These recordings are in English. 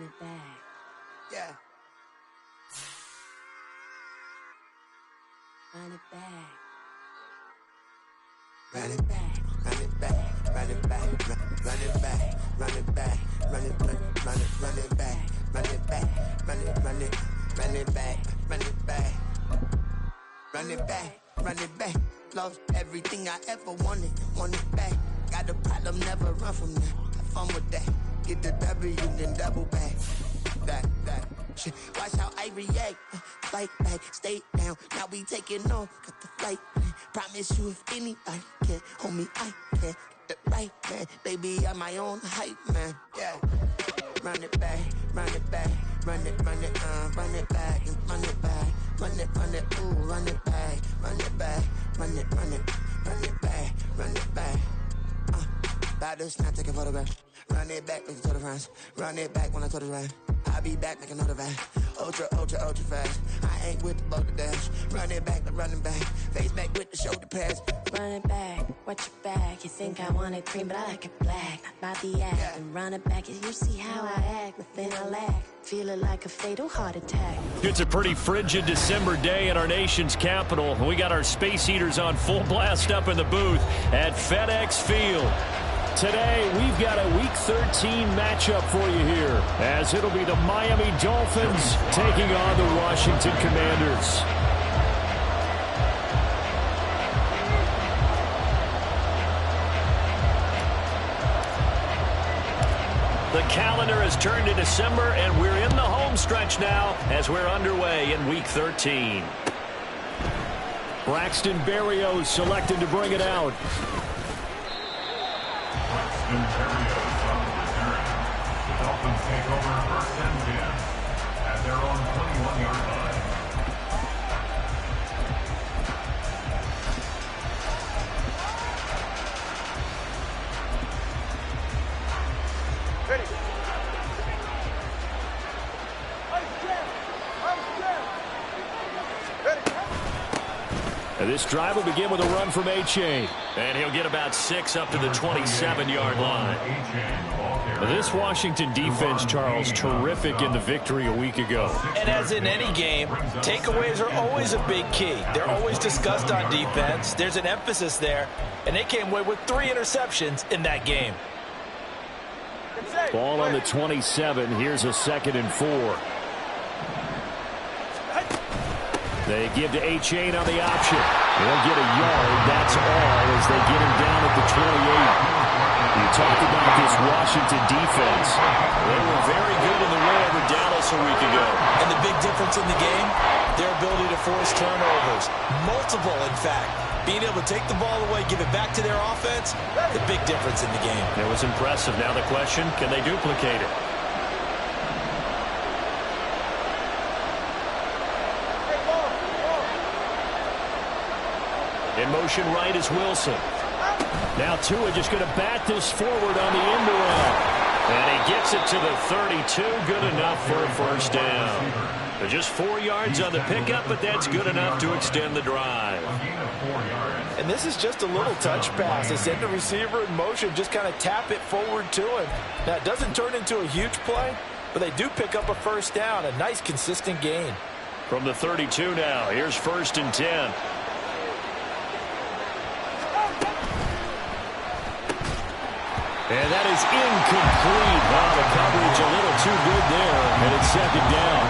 it back. Yeah. Run it back. Run it back, run it back, run it back, run it back, run it back, run it back, run it back, run it back, run it back, run it back, run it back, run it back. Lost everything I ever wanted it back. Got a problem, never run from that. Have fun with that. Get the W, then double back. That. Shit. Watch how I react. Fight back, stay down. Now we taking off. Got the flight plan. Promise you if anybody can, homie, I can. Get the right man. Baby, I'm my own hype man. Yeah. Run it back, run it back. Run it back, run it back. Run it, ooh, run it back. Run it back, run it back, run it back. About to snap, take a photograph. Run it back, make it to the friends. Run it back when I told it right. I'll be back, make another back. Ultra fast. I ain't with the boat to dash. Run it back, I'm running back. Face back with the shoulder pads. Run it back, watch your back. You think I want it cream, but I like it black. Not by the act. Yeah. And run it back, you see how I act. Nothing I lack. Feel it like a fatal heart attack. It's a pretty frigid December day in our nation's capital. We got our space heaters on full blast up in the booth at FedEx Field. Today, we've got a Week 13 matchup for you here, as it'll be the Miami Dolphins taking on the Washington Commanders. The calendar has turned to December, and we're in the home stretch now as we're underway in Week 13. Braxton Berrios selected to bring it out. Braxton Berrios on the return. The Dolphins take over 1st and 10 at their own 21-yard line. Ready. And this drive will begin with a run from A-Chain. And he'll get about 6 up to the 27-yard line. This Washington defense, Charles, terrific in the victory a week ago. And as in any game, takeaways are always a big key. They're always discussed on defense. There's an emphasis there. And they came away with 3 interceptions in that game. Ball on the 27. Here's a 2nd and 4. They give to A-Chain on the option. They'll get a yard. That's all as they get him down at the 28. You talked about this Washington defense. They were very good in the win over Dallas a week ago. And the big difference in the game, their ability to force turnovers. Multiple, in fact. Being able to take the ball away, give it back to their offense, the big difference in the game. It was impressive. Now the question, can they duplicate it? In motion right is Wilson. Now Tua just going to bat this forward on the end around. And he gets it to the 32. Good enough for a 1st down. They're just 4 yards on the pickup, but that's good enough to extend the drive. And this is just a little touch pass. They send the receiver in motion, just kind of tap it forward to him. Now, it doesn't turn into a huge play, but they do pick up a 1st down. A nice, consistent gain. From the 32 now, here's 1st and 10. And that is incomplete. Wow, the coverage a little too good there, and it's 2nd down.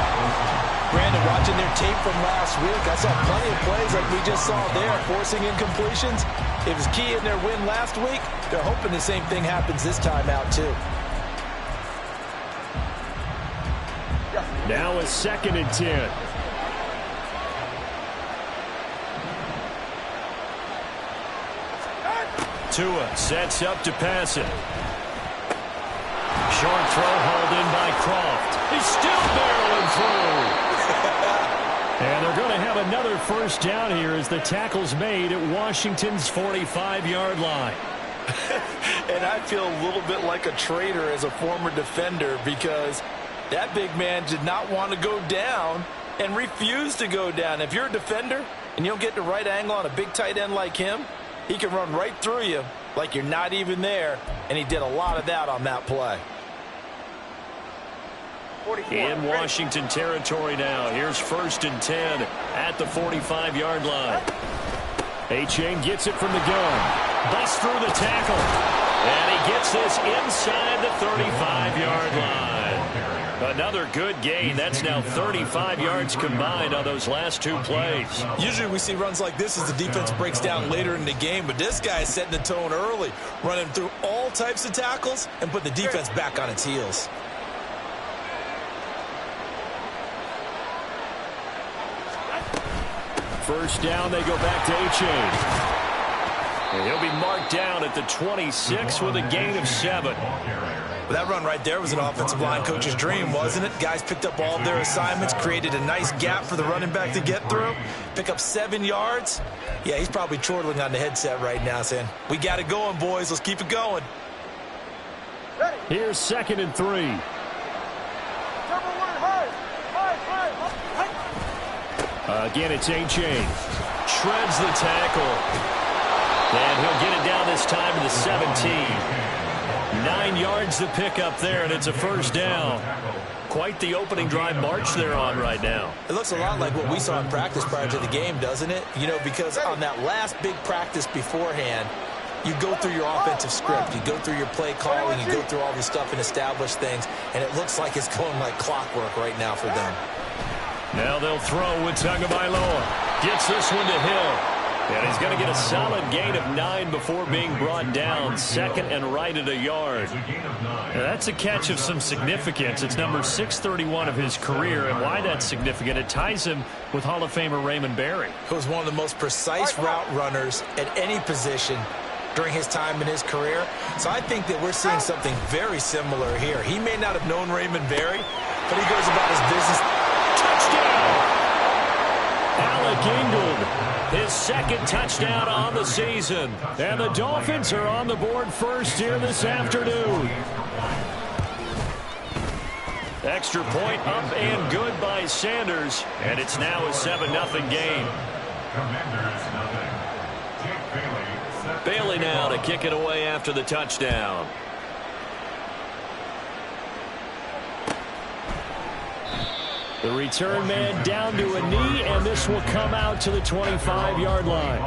Brandon, watching their tape from last week, I saw plenty of plays like we just saw there, forcing incompletions. It was key in their win last week. They're hoping the same thing happens this time out, too. Now a 2nd and 10. Tua sets up to pass it. Short throw hauled in by Croft. He's still barreling through. And they're going to have another 1st down here as the tackle's made at Washington's 45-yard line. And I feel a little bit like a traitor as a former defender because that big man did not want to go down and refused to go down. If you're a defender and you don't get the right angle on a big tight end like him, he can run right through you like you're not even there, and he did a lot of that on that play. In Washington territory now. Here's 1st and 10 at the 45-yard line. A-Chain gets it from the gun. Busts through the tackle. And he gets this inside the 35-yard line. Another good gain. That's now 35 yards combined on those last 2 plays. Usually we see runs like this as the defense breaks down later in the game, but this guy is setting the tone early, running through all types of tackles and put the defense back on its heels. First down, they go back to A-Chain. And he'll be marked down at the 26 with a gain of 7. Well, that run right there was an offensive line coach's dream, wasn't it? Guys picked up all of their assignments, created a nice gap for the running back to get through, pick up 7 yards. Yeah, he's probably chortling on the headset right now saying, we got it going, boys. Let's keep it going. Here's 2nd and 3. Again, it's A-Chain. Shreds the tackle. And he'll get it down this time to the 17. 9 yards to pick up there, and it's a first down. Quite the opening drive march they're on right now. It looks a lot like what we saw in practice prior to the game, doesn't it? You know, because on that last big practice beforehand, you go through your offensive script, you go through your play calling, you go through all this stuff and establish things, and it looks like it's going like clockwork right now for them. Now they'll throw with Tagovailoa. Gets this one to Hill. And he's going to get a solid gain of 9 before being brought down. 2nd and right at a yard. Now that's a catch of some significance. It's number 631 of his career. And why that's significant, it ties him with Hall of Famer Raymond Berry. He was one of the most precise route runners at any position during his time in his career. So I think that we're seeing something very similar here. He may not have known Raymond Berry, but he goes about his business. Touchdown! Alec Ingold, his 2nd touchdown on the season. And the Dolphins are on the board first here this afternoon. Extra point up and good by Sanders. And it's now a 7-0 game. Commanders, nothing. Jake Bailey now to kick it away after the touchdown. The return man down to a knee, and this will come out to the 25-yard line.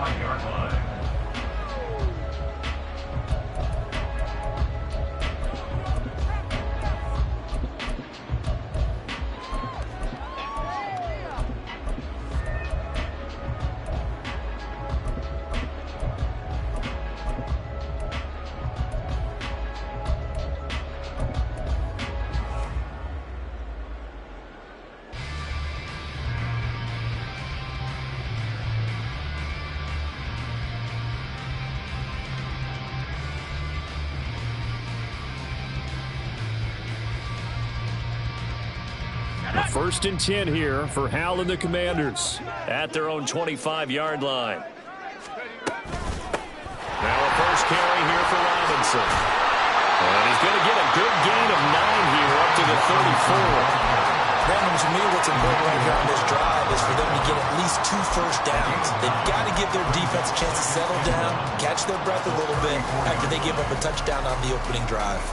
First and 10 here for Hal and the Commanders at their own 25-yard line. Now a first carry here for Robinson. And he's going to get a good gain of 9 here up to the 34. Brandon, to me, what's important right here on this drive is for them to get at least 2 first downs. They've got to give their defense a chance to settle down, catch their breath a little bit after they give up a touchdown on the opening drive.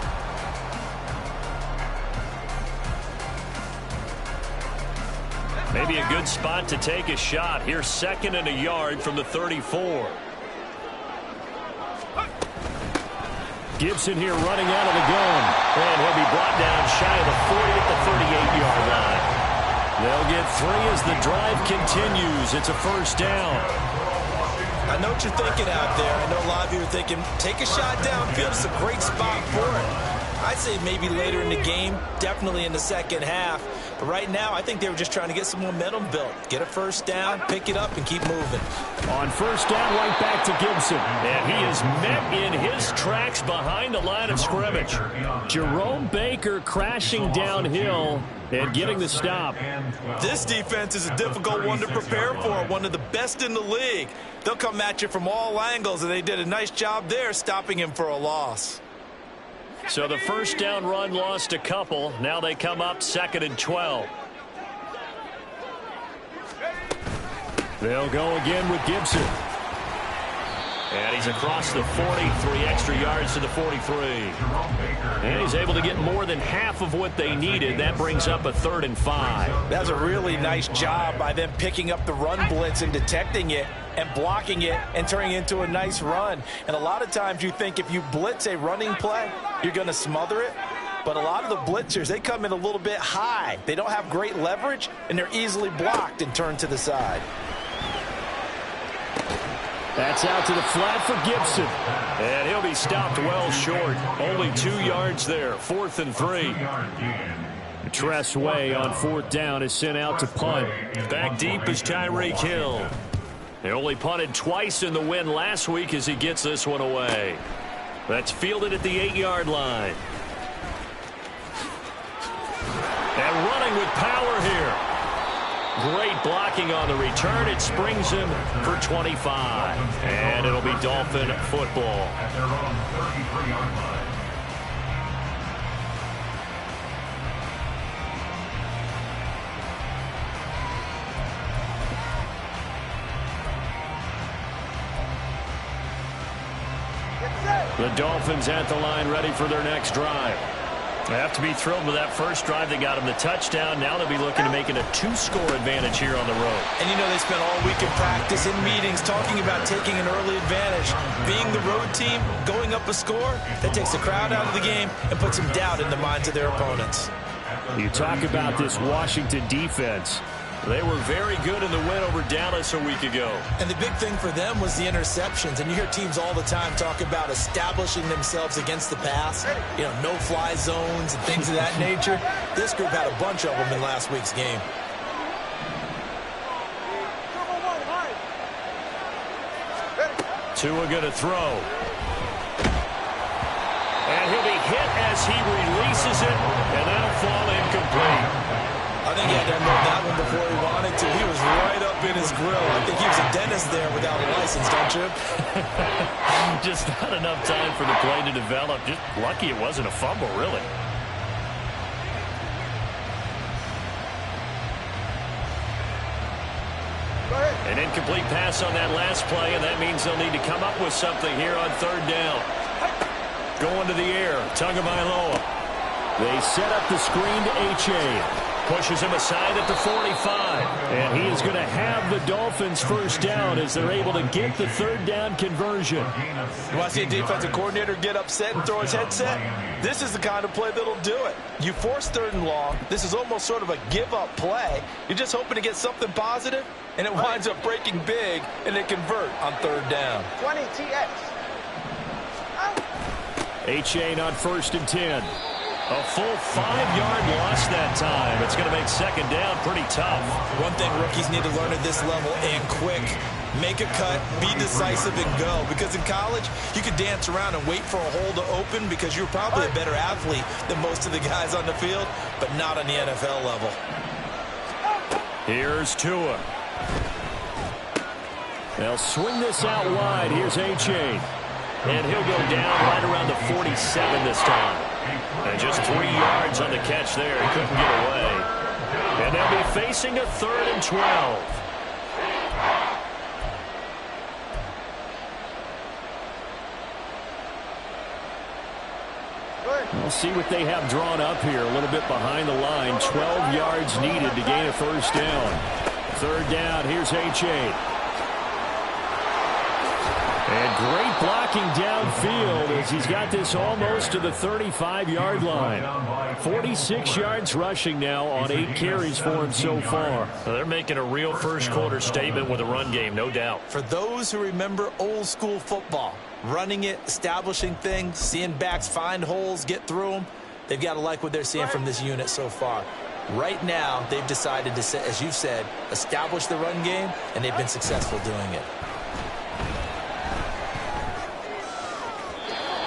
Maybe a good spot to take a shot. Here's 2nd and a yard from the 34. Gibson here running out of the gun. And he'll be brought down shy of the 40 at the 38-yard line. They'll get 3 as the drive continues. It's a first down. I know what you're thinking out there. I know a lot of you are thinking, take a shot downfield. It's a great spot for it. I'd say maybe later in the game, definitely in the second half. But right now, I think they were just trying to get some momentum built. Get a first down, pick it up, and keep moving. On first down, right back to Gibson. And he is met in his tracks behind the line of scrimmage. Jerome Baker crashing downhill and getting the stop. This defense is a difficult one to prepare for, one of the best in the league. They'll come at you from all angles, and they did a nice job there stopping him for a loss. So the first down run lost a couple. Now they come up 2nd and 12. They'll go again with Gibson. And he's across the 40, 3 extra yards to the 43. And he's able to get more than half of what they needed. That brings up a 3rd and 5. That's a really nice job by them picking up the run blitz and detecting it and blocking it and turning it into a nice run. And a lot of times you think if you blitz a running play, you're going to smother it. But a lot of the blitzers, they come in a little bit high. They don't have great leverage, and they're easily blocked and turned to the side. That's out to the flat for Gibson. And he'll be stopped well short. Only 2 yards there. 4th and 3. Tress Way on 4th down is sent out to punt. Back deep is Tyreek Hill. He only punted twice in the win last week as he gets this one away. That's fielded at the 8-yard line. And running with power here. Great blocking on the return. It springs him for 25. And it'll be Dolphin football. At their own 33-yard line. The Dolphins at the line ready for their next drive. They have to be thrilled with that first drive. They got them the touchdown. Now they'll be looking to make it a 2-score advantage here on the road. And you know they spent all week in practice, in meetings, talking about taking an early advantage. Being the road team, going up a score, that takes the crowd out of the game and puts some doubt in the minds of their opponents. You talk about this Washington defense. They were very good in the win over Dallas a week ago. And the big thing for them was the interceptions. And you hear teams all the time talk about establishing themselves against the pass. You know, no-fly zones and things of that nature. This group had a bunch of them in last week's game. Tua going to throw. And he'll be hit as he releases it. And that'll fall incomplete. I think he had to unload that one before he wanted to. He was right up in his grill. I think he was a dentist there without a license, don't you? Just not enough time for the play to develop. Just lucky it wasn't a fumble, really. An incomplete pass on that last play, and that means they'll need to come up with something here on 3rd down. Going to the air, Tagovailoa. They set up the screen to H.A. Pushes him aside at the 45. And he is going to have the Dolphins first down as they're able to get the 3rd down conversion. You want to see a defensive coordinator get upset and throw his headset? This is the kind of play that'll do it. You force 3rd and long. This is almost sort of a give-up play. You're just hoping to get something positive, and it winds up breaking big, and they convert on 3rd down. 20 TX. H.A. on 1st and 10. A full 5-yard loss that time. It's going to make 2nd down pretty tough. One thing rookies need to learn at this level, and quick. Make a cut, be decisive, and go. Because in college, you could dance around and wait for a hole to open because you're probably a better athlete than most of the guys on the field, but not on the NFL level. Here's Tua. They'll swing this out wide. Here's H.A. And he'll go down right around the 47 this time. And just 3 yards on the catch there. He couldn't get away. And they'll be facing a 3rd and 12. We'll see what they have drawn up here. A little bit behind the line. 12 yards needed to gain a first down. 3rd down. Here's H.A. And great blocking downfield as he's got this almost to the 35-yard line. 46 yards rushing now on 8 carries for him so far. Well, they're making a real first-quarter statement with a run game, no doubt. For those who remember old-school football, running it, establishing things, seeing backs find holes, get through them, they've got to like what they're seeing from this unit so far. Right now, they've decided to, as you've said, establish the run game, and they've been successful doing it.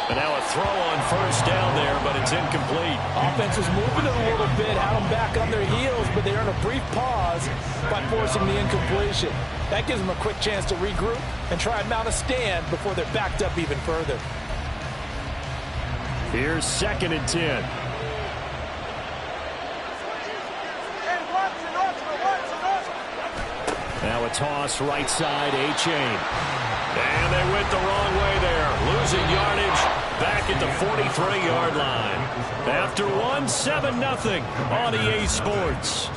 And now a throw on first down there, but it's incomplete. Offense was moving it a little bit, had them back on their heels, but they earn a brief pause by forcing the incompletion. That gives them a quick chance to regroup and try and mount a stand before they're backed up even further. Here's 2nd and 10. Now a toss right side, A-Chain. And they went the wrong way there, losing yardage back at the 43-yard line. After one, 7-0 on EA Sports.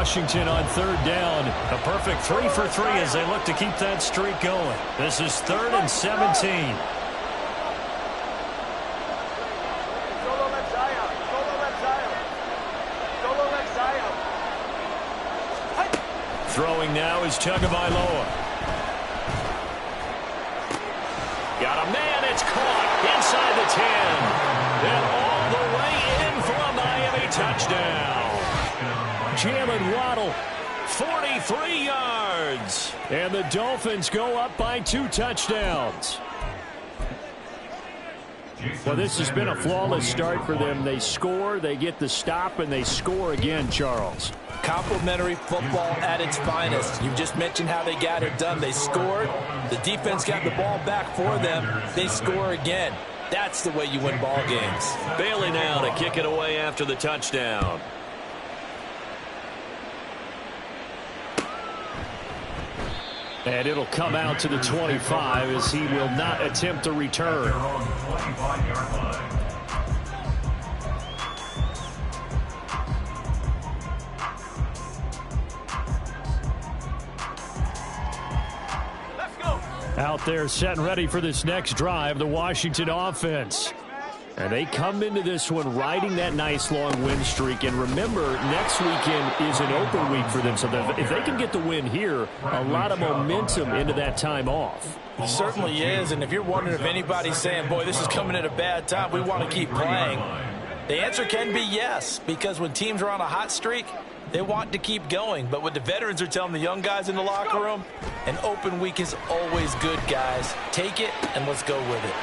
Washington on third down. A perfect 3 for 3 as they look to keep that streak going. This is 3rd and 17. Throwing now is Tagovailoa. Got a man. It's caught inside the 10. And all the way in for a Miami touchdown. Jalen Waddle, 43 yards. And the Dolphins go up by 2 touchdowns. Well, this has been a flawless start for them. They score, they get the stop, and they score again, Charles. Complimentary football at its finest. You just mentioned how they got it done. They scored. The defense got the ball back for them. They score again. That's the way you win ball games. Bailey now to kick it away after the touchdown. And it'll come out to the 25 as he will not attempt to return. Out there set and ready for this next drive, the Washington offense. And they come into this one riding that nice long win streak. And remember, next weekend is an open week for them. So if they can get the win here, a lot of momentum into that time off. It certainly is. And if you're wondering if anybody's saying, boy, this is coming at a bad time, we want to keep playing, the answer can be yes. Because when teams are on a hot streak, they want to keep going. But what the veterans are telling the young guys in the locker room, an open week is always good, guys. Take it and let's go with it.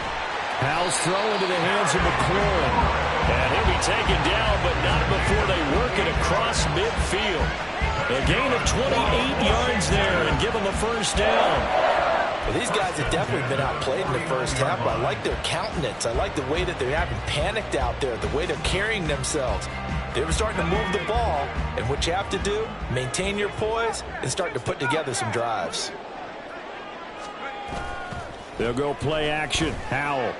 Howell's throw into the hands of McLaurin. And he'll be taken down, but not before they work it across midfield. A gain of 28 yards there and give them a first down. Well, these guys have definitely been outplayed in the first half, but I like their countenance. I like the way that they haven't panicked out there, the way they're carrying themselves. They're starting to move the ball, and what you have to do, maintain your poise and start to put together some drives. They'll go play action. Howell.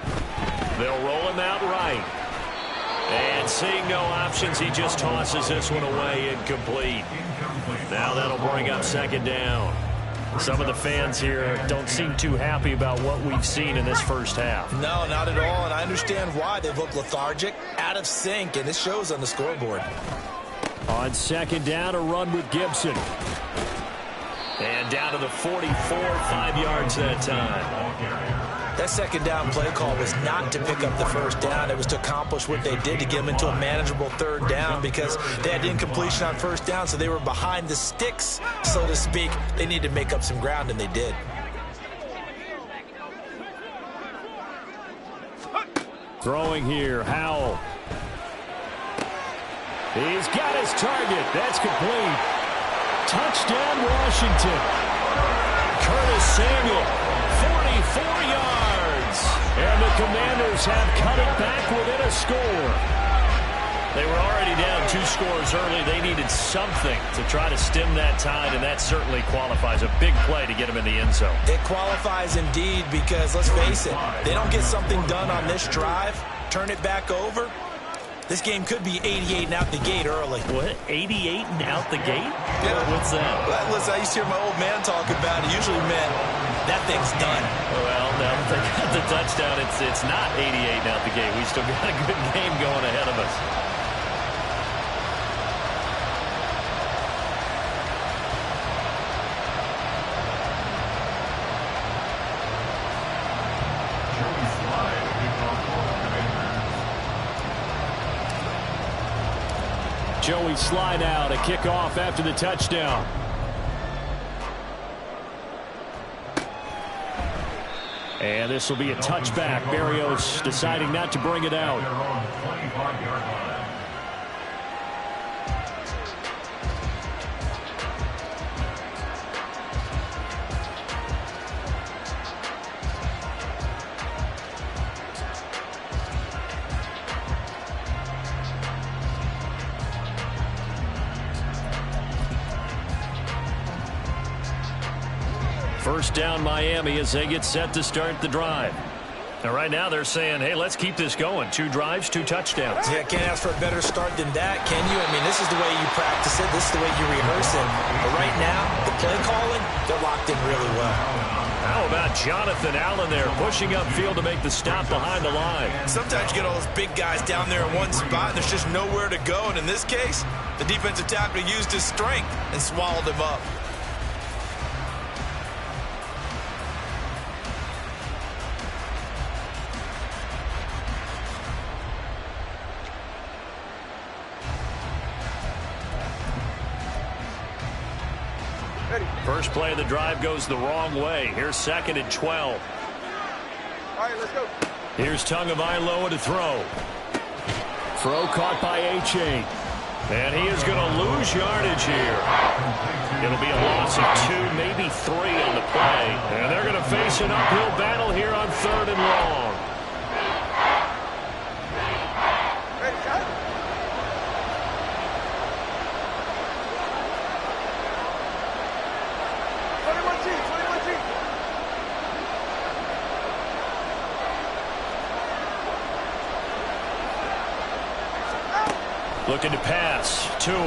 They'll roll him out right. And seeing no options, he just tosses this one away incomplete. Now that'll bring up second down. Some of the fans here don't seem too happy about what we've seen in this first half. No, not at all, and I understand why. They've looked lethargic, out of sync, and it shows on the scoreboard. On second down, a run with Gibson. And down to the 44, 5 yards that time. That second down play call was not to pick up the first down. It was to accomplish what they did to get them into a manageable third down because they had incompletion on first down, so they were behind the sticks, so to speak. They needed to make up some ground, and they did. Throwing here, Howell. He's got his target. That's complete. Touchdown, Washington. Curtis Samuel, 44 yards. And the Commanders have cut it back within a score. They were already down 2 scores early. They needed something to try to stem that tide, and that certainly qualifies. A big play to get them in the end zone. It qualifies indeed because, let's face it, they don't get something done on this drive, turn it back over, this game could be 88 and out the gate early. What? 88 and out the gate? Yeah. What's that? Well, listen, I used to hear my old man talk about it. Usually meant that thing's done. Well, now that they got the touchdown, it's not 88 and out the gate. We still got a good game going ahead of us. Joey Slye now to kick off after the touchdown. And this will be a touchback. Berrios deciding not to bring it out. First down Miami as they get set to start the drive. And right now they're saying, hey, let's keep this going. 2 drives, 2 touchdowns. Yeah, can't ask for a better start than that, can you? I mean, this is the way you practice it. This is the way you rehearse it. But right now, the play calling, they're locked in really well. How about Jonathan Allen there pushing upfield to make the stop behind the line? Sometimes you get all those big guys down there in one spot, and there's just nowhere to go. And in this case, the defensive tackle used his strength and swallowed him up. First play of the drive goes the wrong way. Here's 2nd and 12. All right, let's go. Here's Tagovailoa to throw. Throw caught by Achane. And he is going to lose yardage here. It'll be a loss of 2, maybe 3 on the play. And they're going to face an uphill battle here on 3rd and long. Ready, shot. Looking to pass. Tua. And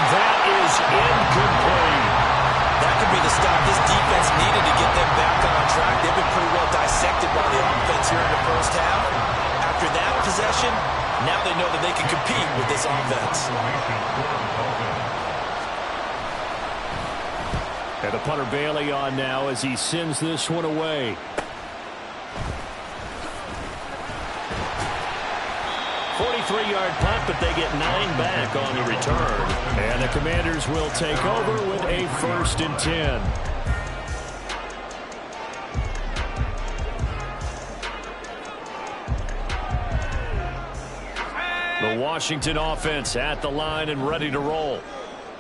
that is incomplete. That could be the stop this defense needed to get them back on track. They've been pretty well dissected by the offense here in the first half. After that possession, now they know that they can compete with this offense. And the punter Bailey on now as he sends this one away. Three-yard punt, but they get 9 back on the return. And the Commanders will take over with a 1st and 10. The Washington offense at the line and ready to roll.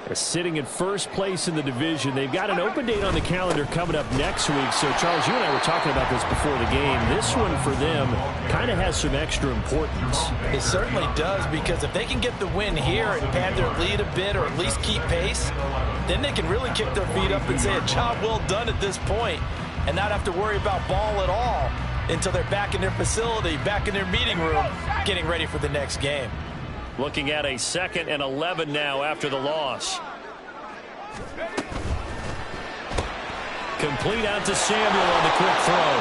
They're sitting in first place in the division. They've got an open date on the calendar coming up next week. So, Charles, you and I were talking about this before the game. This one for them kind of has some extra importance. It certainly does, because if they can get the win here and pad their lead a bit or at least keep pace, then they can really kick their feet up and say a job well done at this point and not have to worry about ball at all until they're back in their facility, back in their meeting room, getting ready for the next game. Looking at a 2nd and 11 now after the loss. Complete out to Samuel on the quick throw.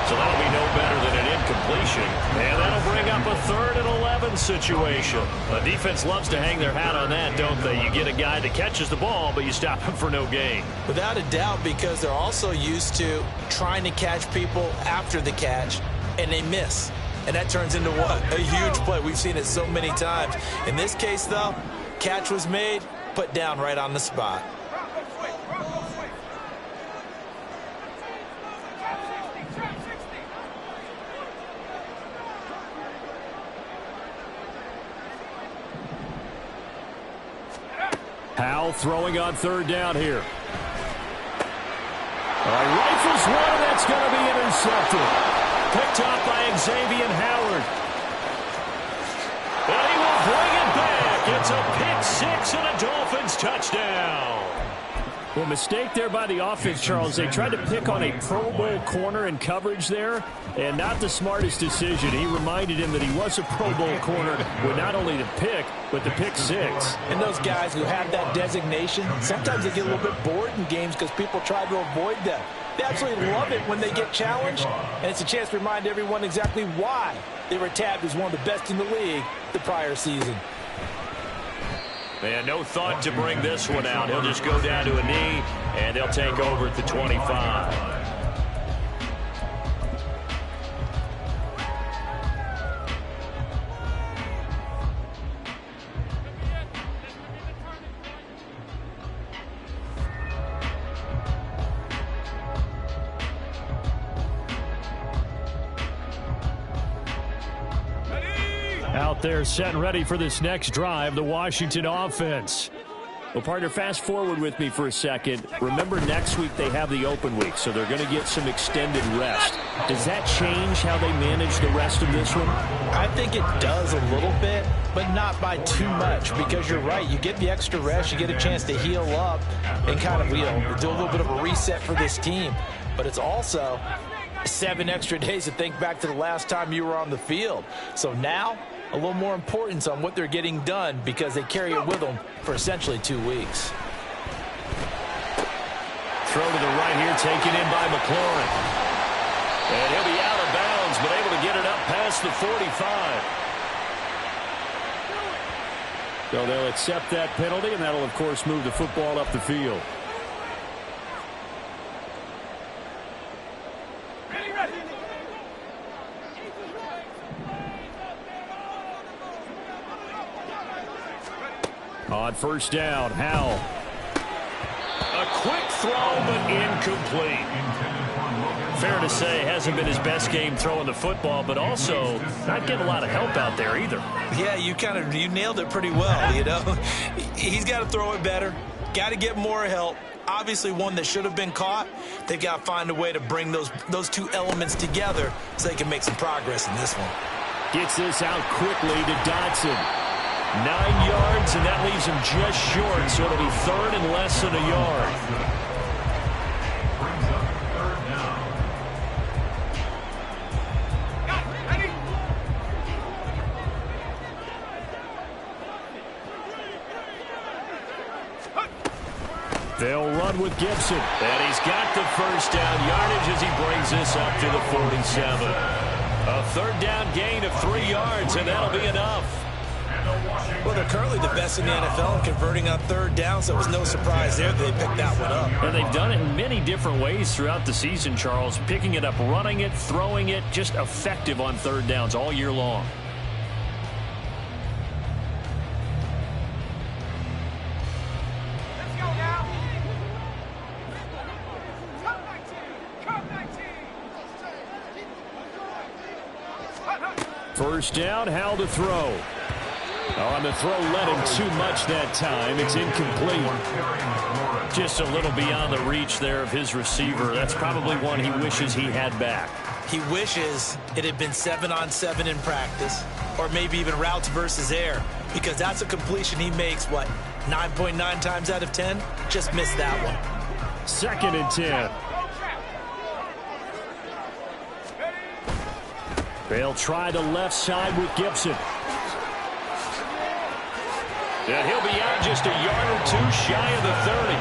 So that'll be no better than an incompletion. And that'll bring up a 3rd and 11 situation. The defense loves to hang their hat on that, don't they? You get a guy that catches the ball, but you stop him for no gain. Without a doubt, because they're also used to trying to catch people after the catch, and they miss. And that turns into what? A huge play. We've seen it so many times. In this case, though, catch was made, put down right on the spot. Howell throwing on 3rd down here. Rifles one, and that's going to be intercepted. Picked off by Xavier Howard. And he will bring it back. It's a pick 6 and a Dolphins touchdown. Well, mistake there by the offense, Charles. They tried to pick on a Pro Bowl corner in coverage there, and not the smartest decision. He reminded him that he was a Pro Bowl corner with not only the pick, but the pick 6. And those guys who have that designation, sometimes they get a little bit bored in games because people try to avoid them. They absolutely love it when they get challenged, and it's a chance to remind everyone exactly why they were tabbed as one of the best in the league the prior season. And no thought to bring this one out. He'll just go down to a knee, and they'll take over at the 25. Out there set and ready for this next drive, the Washington offense. Well, partner, fast forward with me for a second. Remember, next week they have the open week, so they're going to get some extended rest. Does that change how they manage the rest of this one? I think it does a little bit, but not by too much, because you're right. You get the extra rest, you get a chance to heal up and kind of, do a little bit of a reset for this team. But it's also 7 extra days to think back to the last time you were on the field. So now, a little more importance on what they're getting done because they carry it with them for essentially 2 weeks. Throw to the right here, taken in by McLaurin. And he'll be out of bounds, but able to get it up past the 45. So they'll accept that penalty, and that'll, of course, move the football up the field. On first down, Howell. A quick throw, but incomplete. Fair to say, hasn't been his best game throwing the football, but also not getting a lot of help out there either. Yeah, you nailed it pretty well, He's got to throw it better, got to get more help. Obviously one that should have been caught. They've got to find a way to bring those two elements together so they can make some progress in this one. Gets this out quickly to Dotson. 9 yards, and that leaves him just short, so it'll be 3rd and less than a yard. Brings up 3rd down. They'll run with Gibson, and he's got the first down yardage as he brings this up to the 47. A 3rd down gain of 3 yards, and that'll be enough. Well, they're currently the best in the NFL in converting on 3rd down, so it was no surprise there that they picked that one up. And they've done it in many different ways throughout the season, Charles. Picking it up, running it, throwing it, just effective on 3rd downs all year long. Let's go now. Come 19. First down, Howell to throw. On the throw, led him too much that time. It's incomplete. Just a little beyond the reach there of his receiver. That's probably one he wishes he had back. He wishes it had been 7-on-7 in practice, or maybe even routes versus air, because that's a completion he makes, 9.9 times out of 10? Just missed that one. 2nd and 10. They'll try the left side with Gibson. And he'll be out just a yard or two shy of the 30.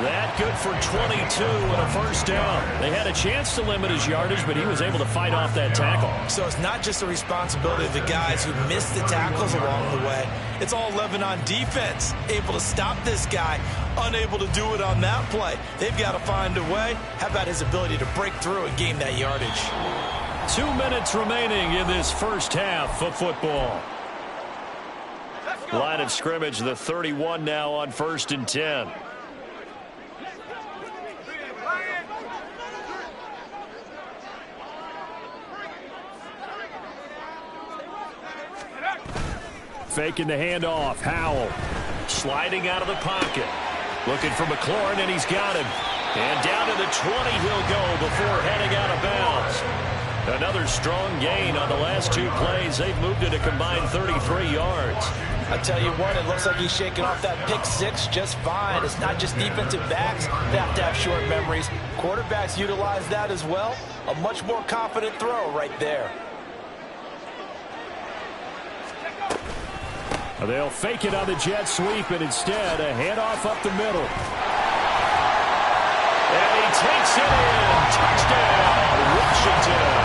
That good for 22 and a first down. They had a chance to limit his yardage, but he was able to fight off that tackle. So it's not just the responsibility of the guys who missed the tackles along the way. It's all 11 on defense, able to stop this guy, unable to do it on that play. They've got to find a way. How about his ability to break through and gain that yardage? 2 minutes remaining in this first half of football. Line of scrimmage, the 31 now on 1st and 10. Faking the handoff, Howell. Sliding out of the pocket. Looking for McLaurin, and he's got him. And down to the 20 he'll go before heading out of bounds. Another strong gain on the last 2 plays. They've moved it a combined 33 yards. I tell you what, it looks like he's shaking off that pick 6 just fine. It's not just defensive backs that have to have short memories. Quarterbacks utilize that as well. A much more confident throw right there. They'll fake it on the jet sweep, and instead a handoff up the middle. And he takes it in. Touchdown, Washington.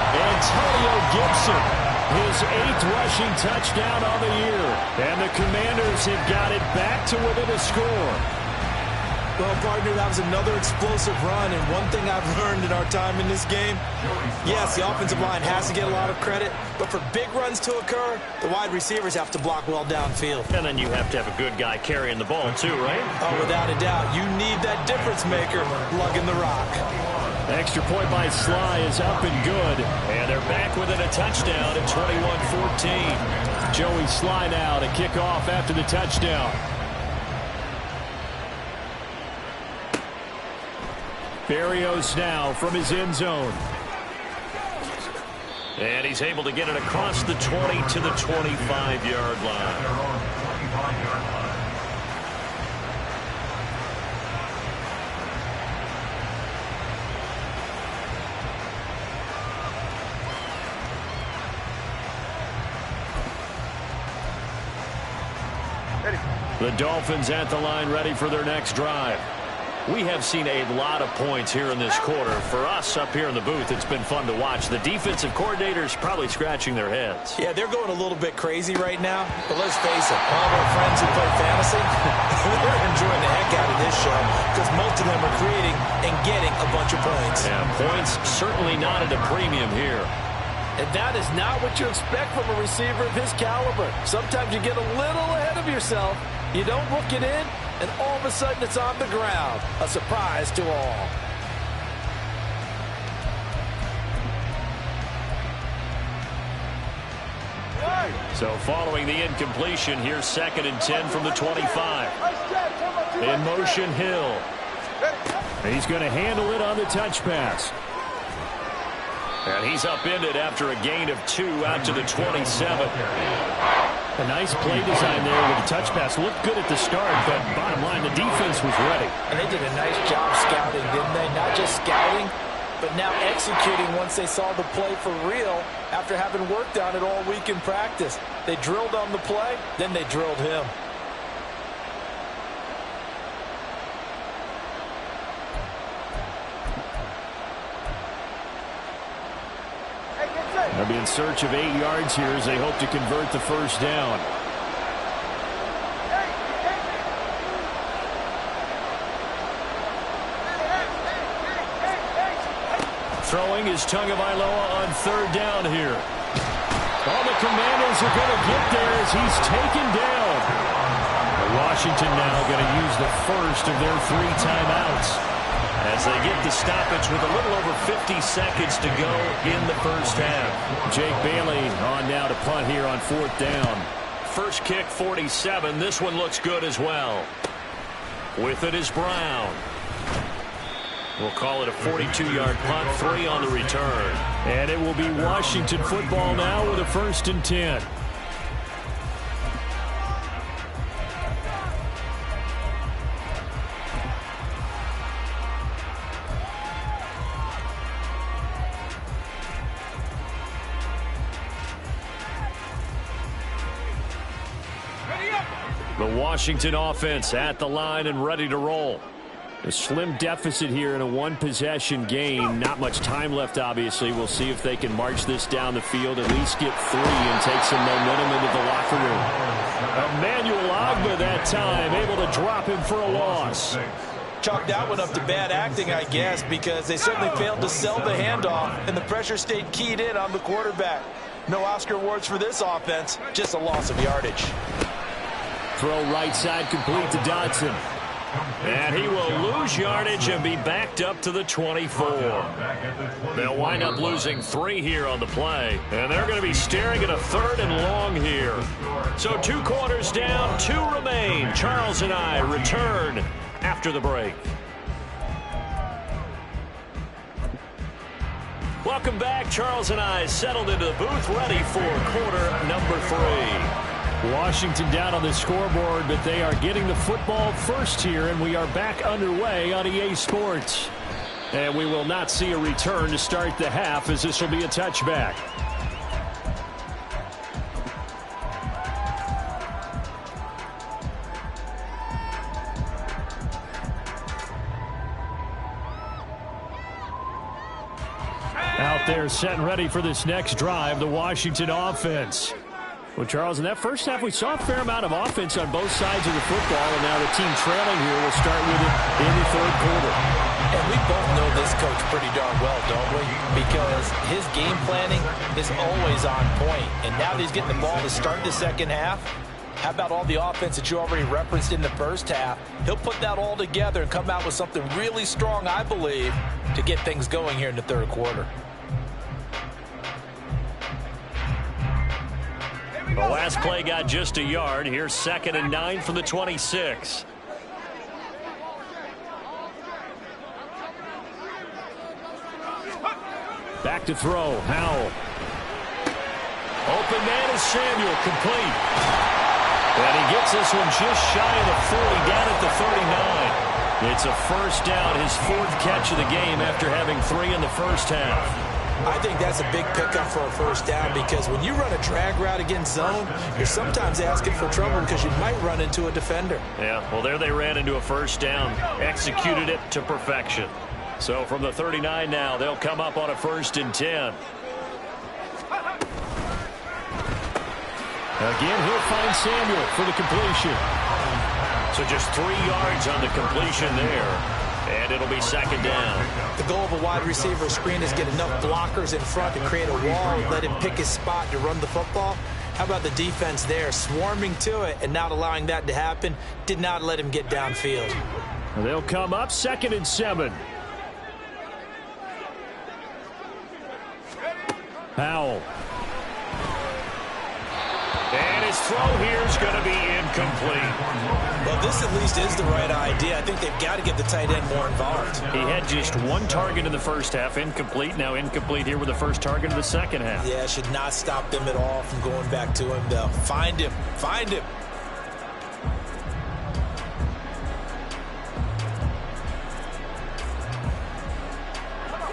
Antonio Gibson, his 8th rushing touchdown on the year. And the Commanders have got it back to within a score. Well, partner, that was another explosive run, and one thing I've learned in our time in this game, yes, the offensive line has to get a lot of credit, but for big runs to occur, the wide receivers have to block well downfield. And then you have to have a good guy carrying the ball, too, right? Oh, without a doubt. You need that difference maker lugging the rock. Extra point by Sly is up and good, and they're back within a touchdown at 21-14. Joey Sly now to kick off after the touchdown. Berrios now from his end zone. And he's able to get it across the 20 to the 25-yard line. The Dolphins at the line ready for their next drive. We have seen a lot of points here in this quarter. For us up here in the booth, it's been fun to watch. The defensive coordinators probably scratching their heads. Yeah, they're going a little bit crazy right now. But let's face it, all of our friends who play fantasy, they're enjoying the heck out of this show because most of them are creating and getting a bunch of points. Yeah, points certainly not at a premium here. And that is not what you expect from a receiver of his caliber. Sometimes you get a little ahead of yourself. You don't look it in, and all of a sudden it's on the ground. A surprise to all. So following the incompletion, here's 2nd and 10 from the 25. In motion, Hill. He's going to handle it on the touch pass. And he's upended after a gain of 2 out to the 27. A nice play design there with the touch pass. Looked good at the start, but bottom line, the defense was ready. And they did a nice job scouting, didn't they? Not just scouting, but now executing once they saw the play for real after having worked on it all week in practice. They drilled on the play, then they drilled him. They'll be in search of 8 yards here as they hope to convert the first down. Throwing is Tagovailoa on 3rd down here. All the Commanders are going to get there as he's taken down. Washington now going to use the first of their 3 timeouts as they get the stoppage with a little over 50 seconds to go in the first half. Jake Bailey on now to punt here on 4th down. First kick 47. This one looks good as well. With it is Brown. We'll call it a 42-yard punt, 3 on the return. And it will be Washington football now with a 1st and 10. The Washington offense at the line and ready to roll. A slim deficit here in a 1-possession game. Not much time left, obviously. We'll see if they can march this down the field, at least get 3 and take some momentum into the locker room. Emmanuel Ogbah that time, able to drop him for a loss. Chalk that one up to bad acting, I guess, because they certainly failed to sell the handoff, and the pressure stayed keyed in on the quarterback. No Oscar awards for this offense, just a loss of yardage. Throw right side complete to Dodson. And he will lose yardage and be backed up to the 24. They'll wind up losing 3 here on the play. And they're going to be staring at a 3rd and long here. So 2 quarters down, 2 remain. Charles and I return after the break. Welcome back. Charles and I settled into the booth, ready for quarter number 3. Washington down on the scoreboard, but they are getting the football first here, and we are back underway on EA Sports. And we will not see a return to start the half, as this will be a touchback. Out there set and ready for this next drive, the Washington offense. Well, Charles, in that first half, we saw a fair amount of offense on both sides of the football, and now the team trailing here will start with it in the 3rd quarter. And we both know this coach pretty darn well, don't we? Because his game planning is always on point. And now that he's getting the ball to start the second half, how about all the offense that you already referenced in the first half? He'll put that all together and come out with something really strong, I believe, to get things going here in the 3rd quarter. The last play got just a yard. Here's 2nd and 9 from the 26. Back to throw. Howell. Open man is Samuel. Complete. And he gets this one just shy of the 40, down at the 39. It's a first down, his fourth catch of the game after having 3 in the first half. I think that's a big pickup for a first down because when you run a drag route against zone, you're sometimes asking for trouble because you might run into a defender. Yeah, well, there they ran into a first down, executed it to perfection. So from the 39 now, they'll come up on a 1st and 10. Again, he'll find Samuel for the completion. So just 3 yards on the completion there. And it'll be 2nd down. The goal of a wide receiver screen is get enough blockers in front to create a wall, let him pick his spot to run the football. How about the defense there, swarming to it and not allowing that to happen, did not let him get downfield. They'll come up 2nd and 7. Howell. And his throw here is going to be incomplete. Well, this at least is the right idea. I think they've got to get the tight end more involved. He had just 1 target in the first half, incomplete. Now incomplete here with the first target of the second half. Yeah, should not stop them at all from going back to him, though. Find him. Find him.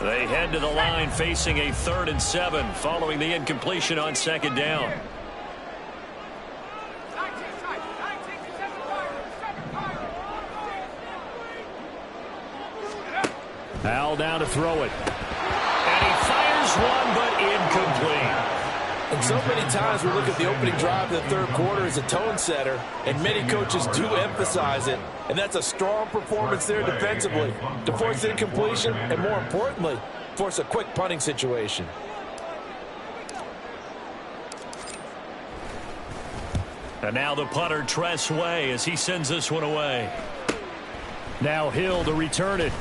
They head to the line facing a 3rd and 7 following the incompletion on 2nd down. Howell down to throw it. And he fires one, but incomplete. And so many times we look at the opening drive of the 3rd quarter as a tone setter, and many coaches do emphasize it. And that's a strong performance there defensively to force incompletion and, more importantly, force a quick punting situation. And now the punter, Tress Way, as he sends this one away. Now Hill to return it.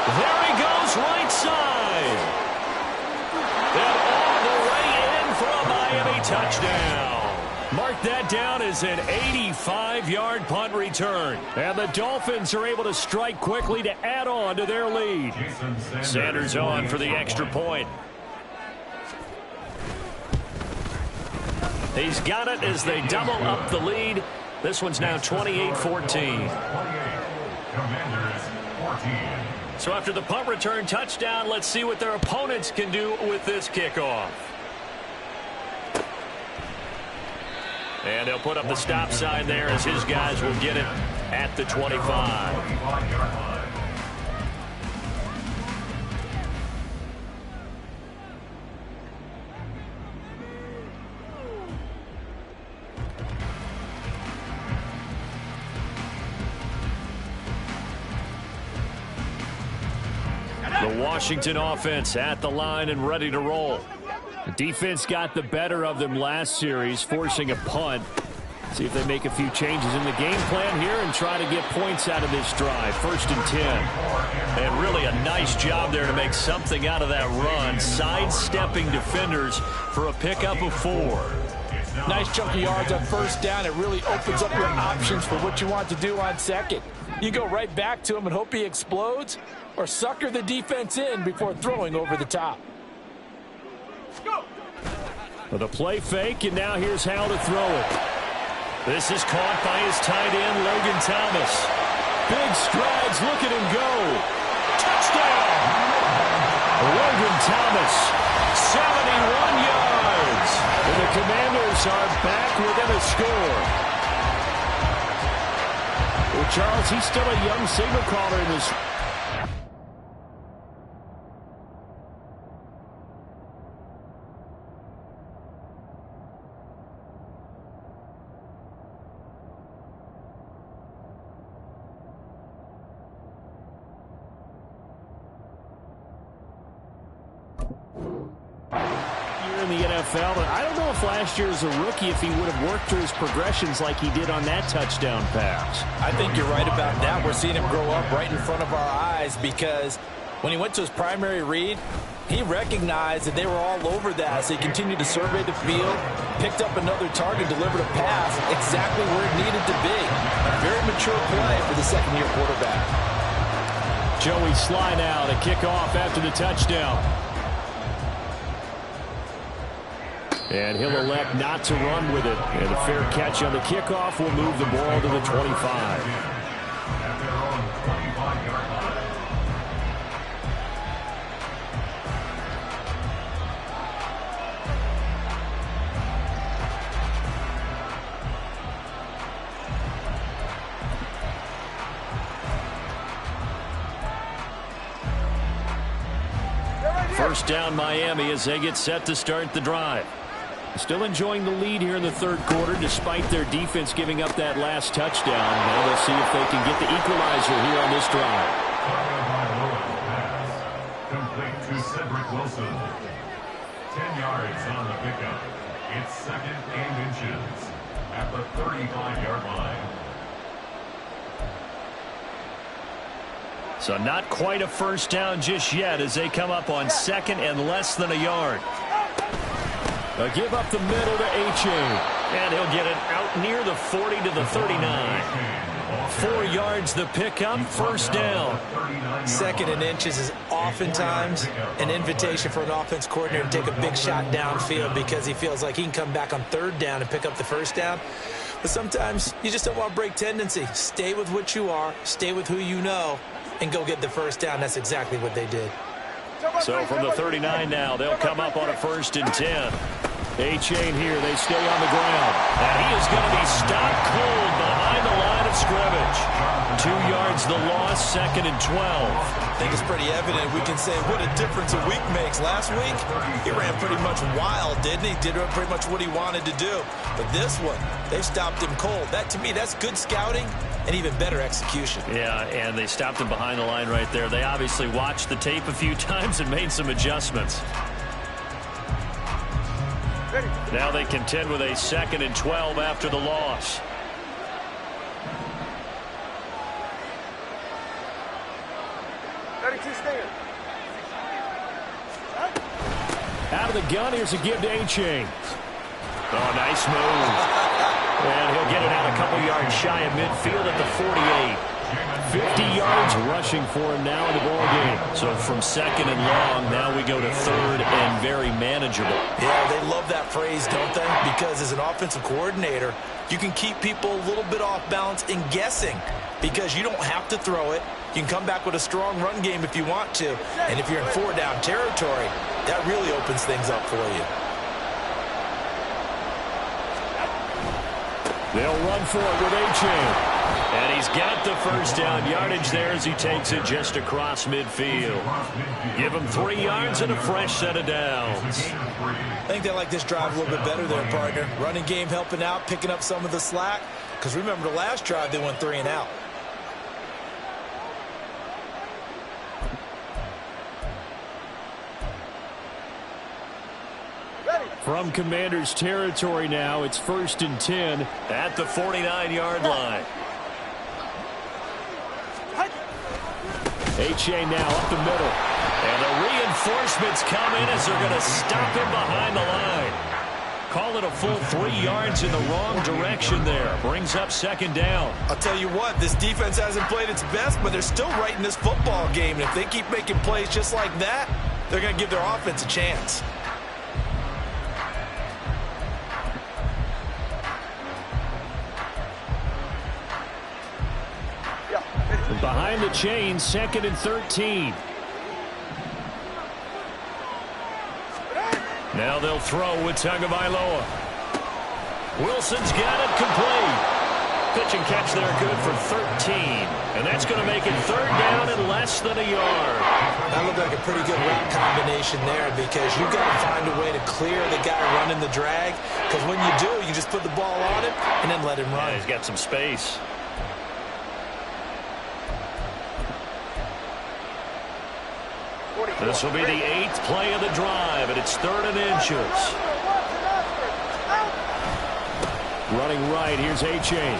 There he goes, right side. And all the way in for a Miami touchdown. Mark that down as an 85-yard punt return. And the Dolphins are able to strike quickly to add on to their lead. Sanders on for the extra point. He's got it as they double up the lead. This one's now 28-14. So after the punt return touchdown, let's see what their opponents can do with this kickoff. And they'll put up the stop sign there as his guys will get it at the 25. The Washington offense at the line and ready to roll. The defense got the better of them last series, forcing a punt. See if they make a few changes in the game plan here and try to get points out of this drive. 1st and 10. And really a nice job there to make something out of that run, sidestepping defenders for a pickup of 4. Nice chunk of yards on 1st down. It really opens up your options for what you want to do on 2nd. You go right back to him and hope he explodes, or sucker the defense in before throwing over the top. With a play fake, and now here's Howell to throw it. This is caught by his tight end, Logan Thomas. Big strides, look at him go. Touchdown! Logan Thomas, 71 yards. And the Commanders are back within a score. Well, Charles, he's still a young signal caller in this. In the NFL, but I don't know if last year as a rookie if he would have worked through his progressions like he did on that touchdown pass. I think you're right about that. We're seeing him grow up right in front of our eyes because when he went to his primary read, He recognized that they were all over that, so he continued to survey the field, picked up another target, delivered a pass exactly where it needed to be. Very mature play for the second-year quarterback. Joey Slye now to kick off after the touchdown. And he'll elect not to run with it. And a fair catch on the kickoff will move the ball to the 25. First down Miami as they get set to start the drive. Still enjoying the lead here in the third quarter despite their defense giving up that last touchdown. Now we'll see if they can get the equalizer here on this drive. Complete to Cedric Wilson. 10 yards on the pickup. It's 2nd and inches at the 35-yard line. So not quite a first down just yet as they come up on 2nd and less than a yard. They'll give up the middle to H.A. And he'll get it out near the 40 to the 39. 4 yards the pickup, first down. 2nd and inches is oftentimes an invitation for an offense coordinator to take a big shot downfield because he feels like he can come back on 3rd down and pick up the first down. But sometimes you just don't want to break tendency. Stay with what you are, stay with who you know, and go get the first down. That's exactly what they did. So from the 39 now, they'll come up on a 1st and 10. A-Chain here, they stay on the ground. And he is going to be stopped cold behind the line of scrimmage. 2 yards the loss, 2nd and 12. I think it's pretty evident. We can say what a difference a week makes. Last week, he ran pretty much wild, didn't he? Did pretty much what he wanted to do. But this one, they stopped him cold. That, to me, that's good scouting and even better execution. Yeah, and they stopped him behind the line right there. They obviously watched the tape a few times and made some adjustments. Now they contend with a 2nd and 12 after the loss. Out of the gun, here's a give to A-Chain. Oh, nice move. And he'll get it out a couple yards shy of midfield at the 48. 50 yards rushing for him now in the ball game. So from 2nd and long, now we go to 3rd and very manageable. Yeah, they love that phrase, don't they? Because as an offensive coordinator, you can keep people a little bit off balance and guessing because you don't have to throw it. You can come back with a strong run game if you want to. And if you're in 4-down territory, that really opens things up for you. They'll run for it with A-Chain. And he's got the first down yardage there as he takes it just across midfield. Give him 3 yards and a fresh set of downs. I think they like this drive a little bit better there, partner. Running game helping out, picking up some of the slack. Because remember, the last drive, they went 3 and out. From Commanders territory now, it's 1st and 10 at the 49-yard line. A-Chain now up the middle. And the reinforcements come in as they're going to stop him behind the line. Call it a full 3 yards in the wrong direction there. Brings up 2nd down. I'll tell you what, this defense hasn't played its best, but they're still right in this football game. And if they keep making plays just like that, they're going to give their offense a chance. Behind the chain, 2nd and 13. Now they'll throw with Tagovailoa. Wilson's got it complete. Pitch and catch there good for 13. And that's going to make it 3rd down and less than a yard. That looked like a pretty good route combination there because you've got to find a way to clear the guy running the drag. Because when you do, you just put the ball on him and then let him run. Yeah, he's got some space. This will be the 8th play of the drive, and it's 3rd and inches. Running right, here's A-Chain.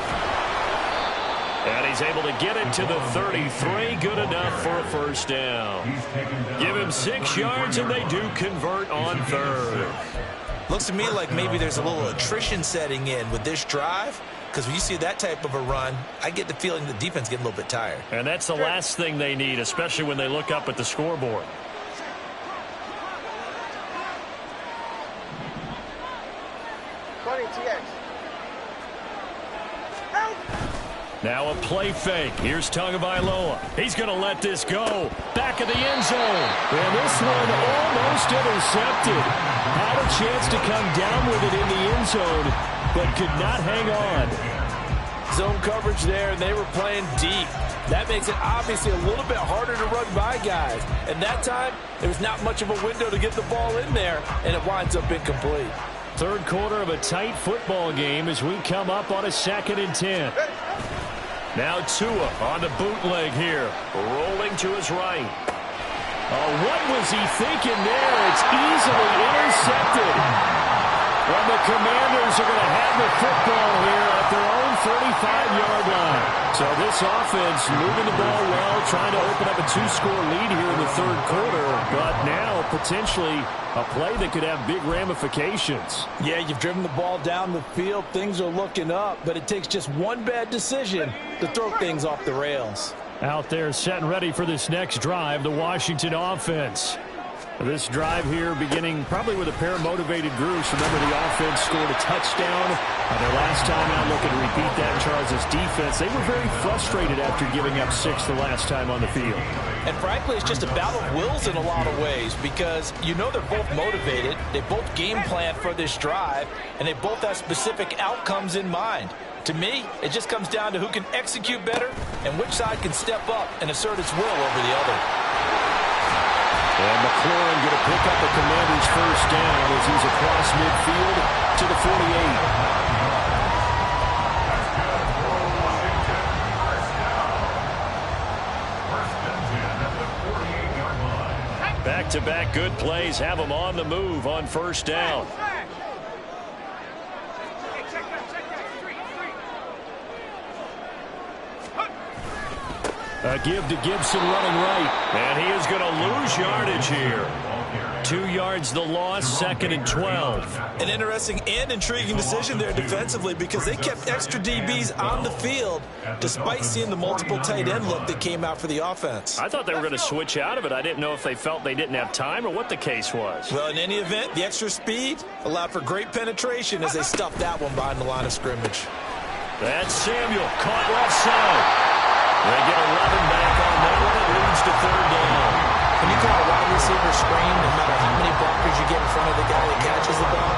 And he's able to get it to the 33. Good enough for a first down. Give him 6 yards, and they do convert on third. Looks to me like maybe there's a little attrition setting in with this drive, because when you see that type of a run, I get the feeling the defense getting a little bit tired. And that's the last thing they need, especially when they look up at the scoreboard. Now a play fake. Here's Tagovailoa. He's going to let this go. Back of the end zone. And this one almost intercepted. Had a chance to come down with it in the end zone, but could not hang on. Zone coverage there, and they were playing deep. That makes it obviously a little bit harder to run by guys. And that time, there was not much of a window to get the ball in there, and it winds up incomplete. Third quarter of a tight football game as we come up on a 2nd and 10. Now Tua on the bootleg here, rolling to his right. Oh, what was he thinking there? It's easily intercepted. And the Commanders are going to have the football here at their own 35-yard line. So this offense moving the ball well, trying to open up a 2-score lead here in the third quarter. But now potentially a play that could have big ramifications. Yeah, you've driven the ball down the field. Things are looking up, but it takes just one bad decision to throw things off the rails. Out there set and ready for this next drive, the Washington offense. This drive here beginning probably with a pair of motivated groups. Remember, the offense scored a touchdown. Their last time out, looking to repeat that in Charles' defense. They were very frustrated after giving up 6 the last time on the field. And frankly, it's just a battle of wills in a lot of ways, because you know they're both motivated. They both game plan for this drive, and they both have specific outcomes in mind. To me, it just comes down to who can execute better and which side can step up and assert its will over the other. And McLaurin going to pick up the Commanders' first down as he's across midfield to the 48. Back-to-back good plays have them on the move on first down. A give to Gibson running right. And he is going to lose yardage here. 2 yards the loss, 2nd and 12. An interesting and intriguing decision there defensively, because they kept extra DBs on the field despite seeing the multiple tight end look that came out for the offense. I thought they were going to switch out of it. I didn't know if they felt they didn't have time or what the case was. Well, in any event, the extra speed allowed for great penetration as they stuffed that one behind the line of scrimmage. That's Samuel, caught left side. They get 11 back on that one. It leads to third down. When you call a wide receiver screen, no matter how many blockers you get in front of the guy that catches the ball,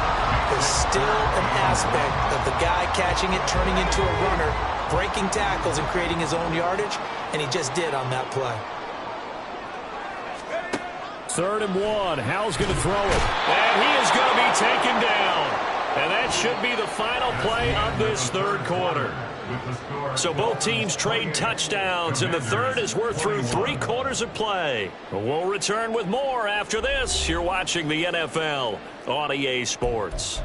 there's still an aspect of the guy catching it, turning into a runner, breaking tackles and creating his own yardage, and he just did on that play. 3rd and 1. Howell's going to throw it. And he is going to be taken down. And that should be the final play of this third quarter. So both teams trade touchdowns in the third as we're through 3 quarters of play. We'll return with more after this. You're watching the NFL on EA Sports.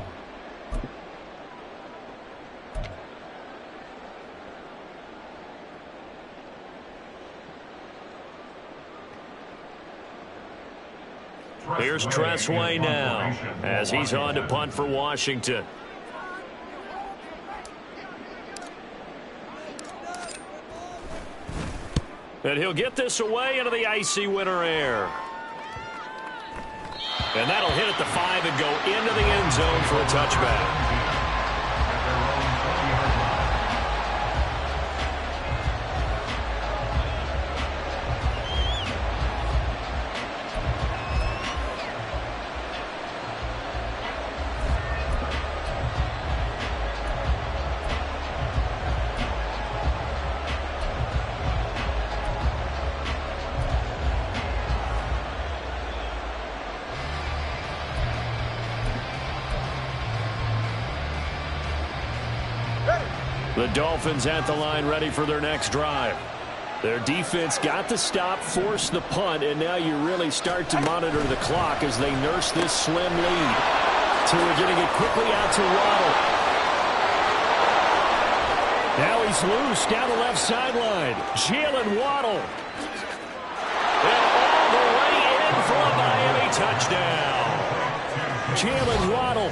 Here's Tressway now as he's on to punt for Washington. And he'll get this away into the icy winter air. And that'll hit at the 5 and go into the end zone for a touchback. The Dolphins at the line ready for their next drive. Their defense got the stop, forced the punt, and now you really start to monitor the clock as they nurse this slim lead. Tua getting it quickly out to Waddle. Now he's loose down the left sideline. Jalen Waddle. And all the way in for a Miami touchdown. Jalen Waddle,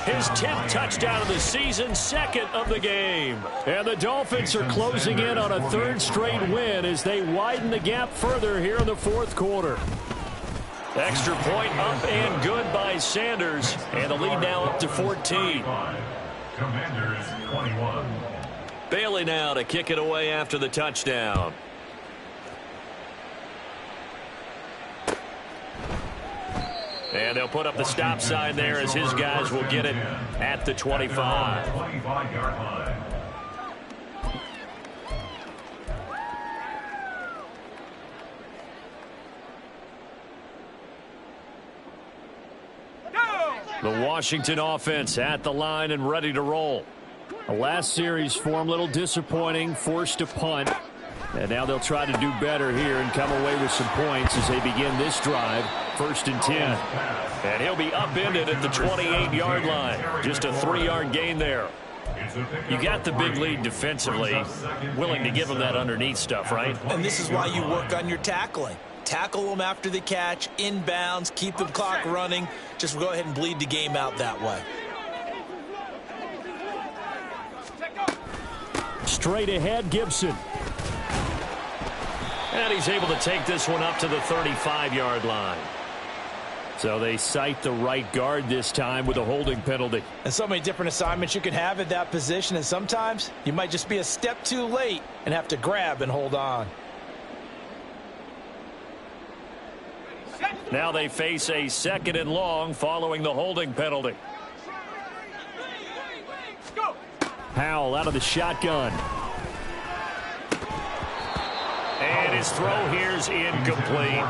his 10th touchdown of the season, 2nd of the game. And the Dolphins are closing in on a 3rd straight win as they widen the gap further here in the 4th quarter. Extra point up and good by Sanders. And the lead now up to 14. Commanders 21. Bailey now to kick it away after the touchdown. And they'll put up the stop sign there as his guys will get it at the 25. 25-yard line. The Washington offense at the line and ready to roll. The last series form a little disappointing, forced to punt. And now they'll try to do better here and come away with some points as they begin this drive. 1st and 10. And he'll be upended at the 28-yard line. Just a 3-yard gain there. You got the big lead defensively. Willing to give them that underneath stuff, right? And this is why you work on your tackling. Tackle them after the catch, inbounds, keep the clock running. Just go ahead and bleed the game out that way. Straight ahead, Gibson. And he's able to take this one up to the 35-yard line. So they cite the right guard this time with a holding penalty. And so many different assignments you can have at that position, and sometimes you might just be a step too late and have to grab and hold on. Now they face a 2nd and long following the holding penalty. Howell out of the shotgun. And his throw here's incomplete.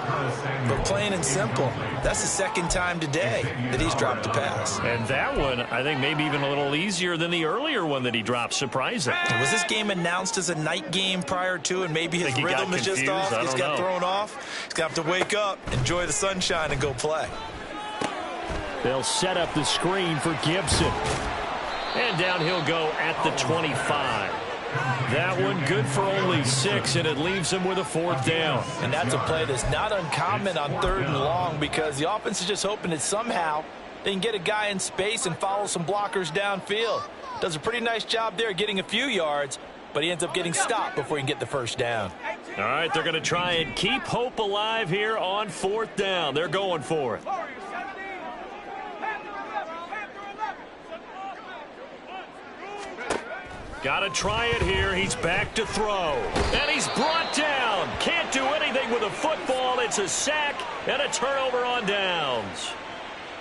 But plain and simple, that's the 2nd time today that he's dropped a pass. And that one, I think, maybe even a little easier than the earlier one that he dropped. Surprising. Was this game announced as a night game prior to, and maybe his rhythm is just off? He's got thrown off. He's got to wake up, enjoy the sunshine, and go play. They'll set up the screen for Gibson. And down he'll go at the 25. That one good for only 6, and it leaves him with a 4th down. And that's a play that's not uncommon on 3rd and long because the offense is just hoping that somehow they can get a guy in space and follow some blockers downfield. Does a pretty nice job there getting a few yards, but he ends up getting stopped before he can get the 1st down. All right, they're going to try and keep hope alive here on 4th down. They're going for it. Got to try it here. He's back to throw. And he's brought down. Can't do anything with a football. It's a sack and a turnover on downs.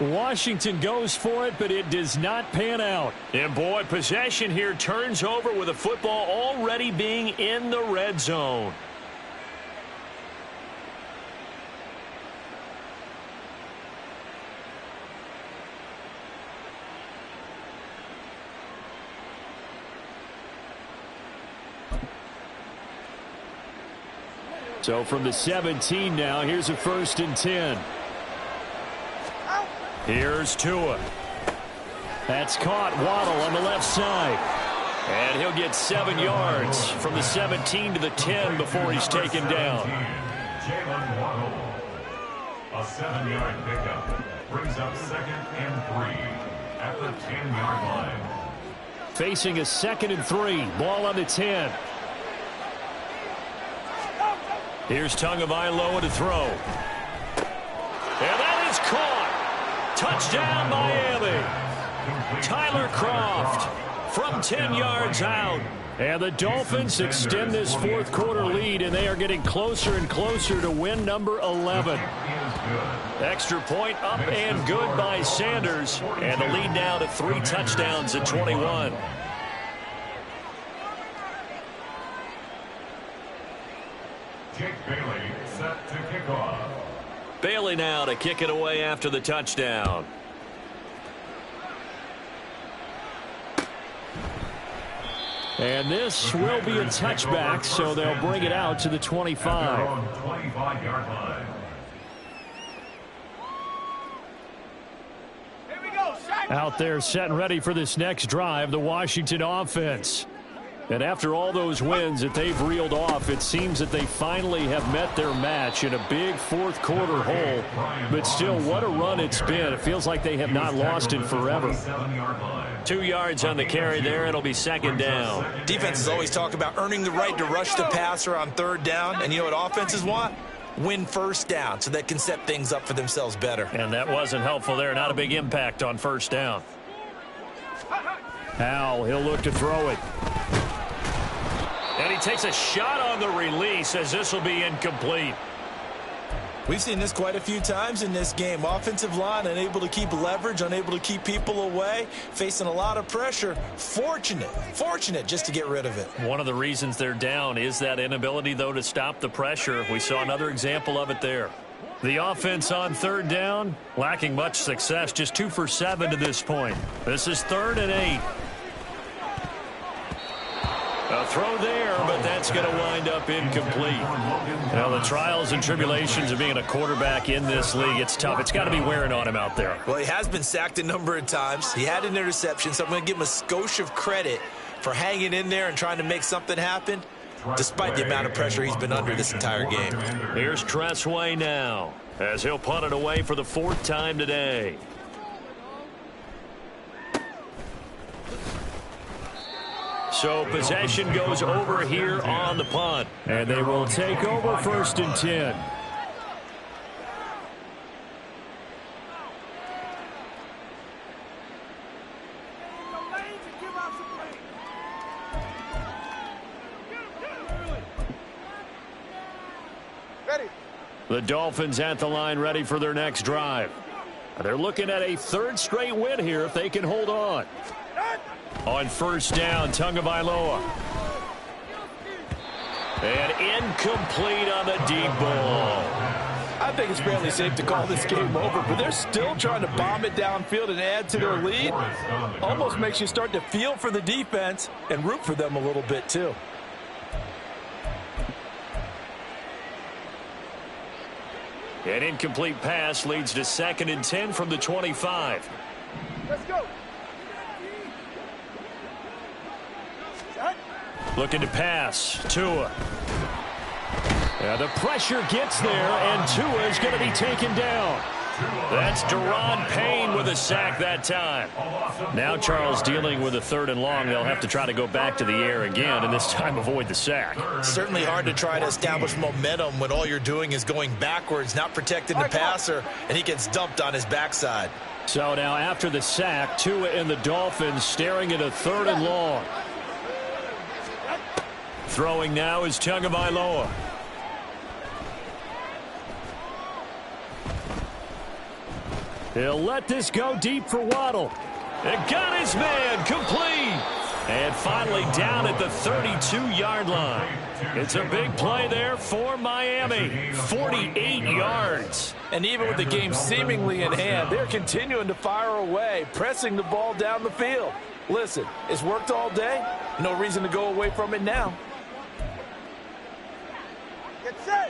Washington goes for it, but it does not pan out. And, boy, possession here turns over with a football already being in the red zone. So from the 17 now, here's a 1st and 10. Here's Tua. That's caught. Waddle on the left side. And he'll get 7 yards from the 17 to the 10 before he's taken down. Jalen Waddle. A 7-yard pickup brings up 2nd and 3 at the 10-yard line. Facing a 2nd and 3. Ball on the 10. Here's Tagovailoa to throw. And that is caught. Touchdown, Miami. Tyler Kroft from 10 yards out. And the Dolphins extend this 4th quarter lead, and they are getting closer and closer to win number 11. Extra point up and good by Sanders. And the lead now to 3 touchdowns at 21. Jake Bailey set to kick off. Bailey now to kick it away after the touchdown. And this will be a touchback, so they'll bring it out to the 25. 25-yard line. Out there set and ready for this next drive, the Washington offense. And after all those wins that they've reeled off, it seems that they finally have met their match in a big fourth quarter hole. But still, what a run it's been. It feels like they have not lost in forever. 2 yards on the carry there. It'll be second down. Defenses always talk about earning the right to rush the passer on third down. And you know what offenses want? Win first down so they can set things up for themselves better. And that wasn't helpful there. Not a big impact on first down. Howell, he'll look to throw it. And he takes a shot on the release as this will be incomplete. We've seen this quite a few times in this game. Offensive line unable to keep leverage, unable to keep people away, facing a lot of pressure. Fortunate just to get rid of it. One of the reasons they're down is that inability, though, to stop the pressure. We saw another example of it there. The offense on third down, lacking much success, just 2 for 7 to this point. This is 3rd and 8. A throw there, but that's going to wind up incomplete. Now, the trials and tribulations of being a quarterback in this league, it's tough. It's got to be wearing on him out there. Well, he has been sacked a number of times. He had an interception, so I'm going to give him a skosh of credit for hanging in there and trying to make something happen, despite the amount of pressure he's been under this entire game. Here's Tressway now, as he'll punt it away for the 4th time today. So possession goes over here on the punt. And they will take over 1st and 10. The Dolphins at the line, ready for their next drive. They're looking at a 3rd straight win here if they can hold on. On 1st down, Tagovailoa. And incomplete on the deep ball. I think it's fairly safe to call this game over, but they're still trying to bomb it downfield and add to their lead. Almost makes you start to feel for the defense and root for them a little bit too. An incomplete pass leads to 2nd and 10 from the 25. Let's go. Looking to pass. Tua. The pressure gets there, and Tua is going to be taken down. That's Daron Payne with a sack that time. Now Charles dealing with a 3rd and long. They'll have to try to go back to the air again, and this time avoid the sack. Certainly hard to try to establish momentum when all you're doing is going backwards, not protecting the passer, and he gets dumped on his backside. So now after the sack, Tua and the Dolphins staring at a 3rd and long. Throwing now is Tagovailoa. He'll let this go deep for Waddle. And got his man complete. And finally down at the 32-yard line. It's a big play there for Miami. 48 yards. And even with the game seemingly in hand, they're continuing to fire away, pressing the ball down the field. Listen, it's worked all day. No reason to go away from it now.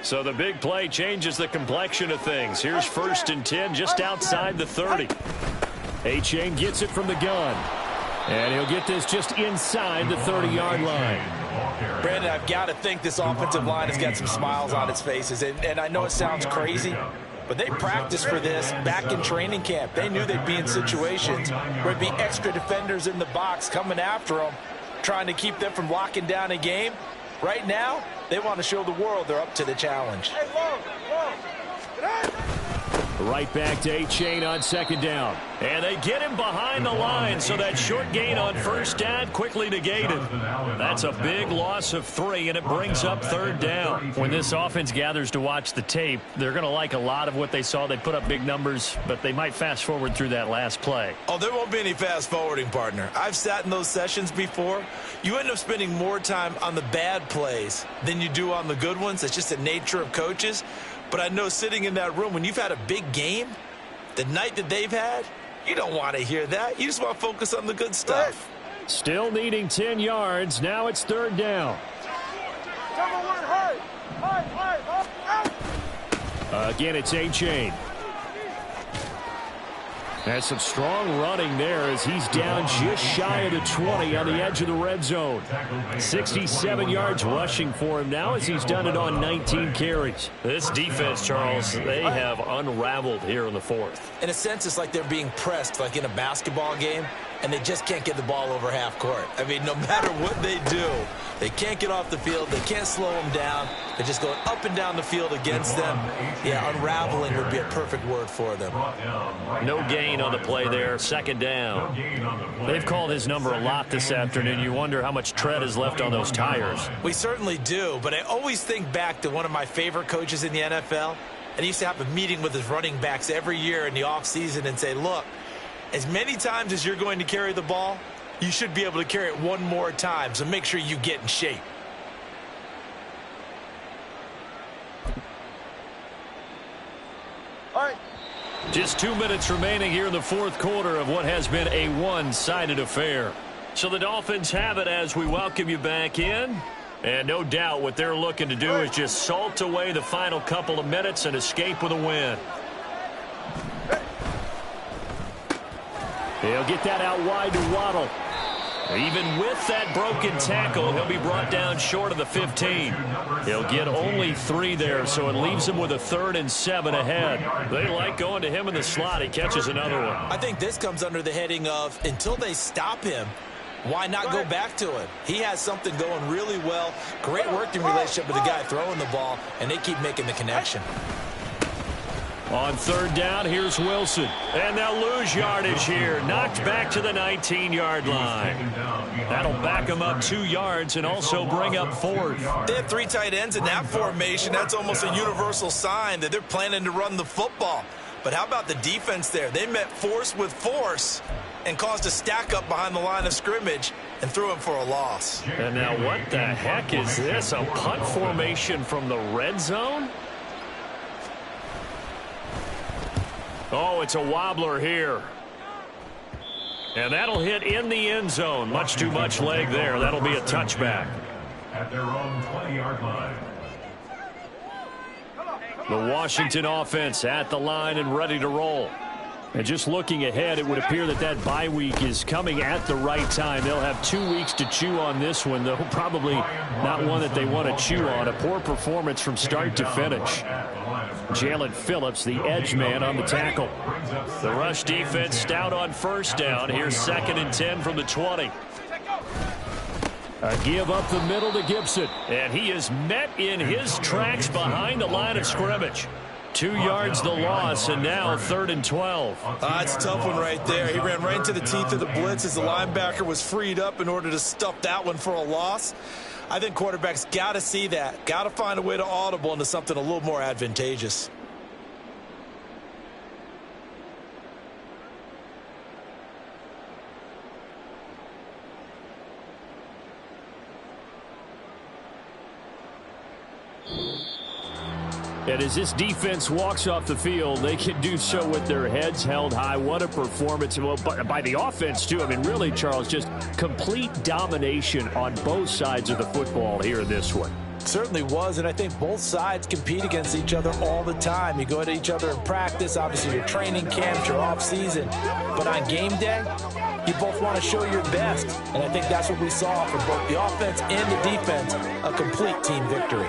So the big play changes the complexion of things. Here's 1st and 10 just outside the 30. Achane gets it from the gun. And he'll get this just inside the 30-yard line. Brandon, I've got to think this offensive line has got some smiles on its faces. And I know it sounds crazy, but they practiced for this back in training camp. They knew they'd be in situations where there'd be extra defenders in the box coming after them, trying to keep them from locking down a game. Right now, they want to show the world they're up to the challenge. Right back to Achane on 2nd down. And they get him behind the line, so that short gain on 1st down quickly negated. That's a big loss of 3, and it brings up 3rd down. When this offense gathers to watch the tape, they're going to like a lot of what they saw. They put up big numbers, but they might fast forward through that last play. Oh, there won't be any fast forwarding, partner. I've sat in those sessions before. You end up spending more time on the bad plays than you do on the good ones. It's just the nature of coaches. But I know sitting in that room, when you've had a big game, the night that they've had, you don't want to hear that. You just want to focus on the good stuff. Still needing 10 yards. Now it's 3rd down. Again, it's Achane. And some strong running there as he's down just shy of the 20 on the edge of the red zone. 67 yards rushing for him now as he's done it on 19 carries. This defense, Charles, they have unraveled here in the fourth. In a sense, it's like they're being pressed like in a basketball game, and they just can't get the ball over half court. I mean, no matter what they do, they can't get off the field. They can't slow them down. They're just going up and down the field against them. Yeah, unraveling would be a perfect word for them. No gain on the play there. Second down. They've called his number a lot this afternoon. You wonder how much tread is left on those tires. We certainly do, but I always think back to one of my favorite coaches in the NFL, and he used to have a meeting with his running backs every year in the offseason and say, look, as many times as you're going to carry the ball, you should be able to carry it one more time, so make sure you get in shape. All right. Just 2 minutes remaining here in the fourth quarter of what has been a one-sided affair. So the Dolphins have it as we welcome you back in. And no doubt what they're looking to do is just salt away the final couple of minutes and escape with a win. He'll get that out wide to Waddle. Even with that broken tackle, he'll be brought down short of the 15. He'll get only 3 there, so it leaves him with a 3rd and 7 ahead. They like going to him in the slot. He catches another one. I think this comes under the heading of until they stop him, why not go back to him? He has something going really well. Great working relationship with the guy throwing the ball, and they keep making the connection. On 3rd down, here's Wilson. And they'll lose yardage here. Knocked back to the 19-yard line. That'll back him up 2 yards and also bring up 4th. They have 3 tight ends in that formation. That's almost a universal sign that they're planning to run the football. But how about the defense there? They met force with force and caused a stack up behind the line of scrimmage and threw him for a loss. And now what the heck is this? A punt formation from the red zone? Oh, it's a wobbler here. And that'll hit in the end zone. Much too much leg there. That'll be a touchback. At their own 20-yard line. The Washington offense at the line and ready to roll. And just looking ahead, it would appear that that bye week is coming at the right time. They'll have 2 weeks to chew on this one, though probably not one that they want to chew on. A poor performance from start to finish. Jalen Phillips, the edge man on the tackle. The rush defense stout on 1st down. Here's 2nd and 10 from the 20. A give up the middle to Gibson. And he is met in his tracks behind the line of scrimmage. 2 yards the loss, and now 3rd and 12. It's a tough one right there. He ran right into the teeth of the blitz as the linebacker was freed up in order to stuff that one for a loss. I think quarterbacks got to see that. Got to find a way to audible into something a little more advantageous. And as this defense walks off the field, they can do so with their heads held high. What a performance by the offense, too. I mean, really, Charles, just complete domination on both sides of the football here in this one. Certainly was, and I think both sides compete against each other all the time. You go at each other in practice, obviously your training camps, your off-season. But on game day, you both want to show your best. And I think that's what we saw from both the offense and the defense, a complete team victory.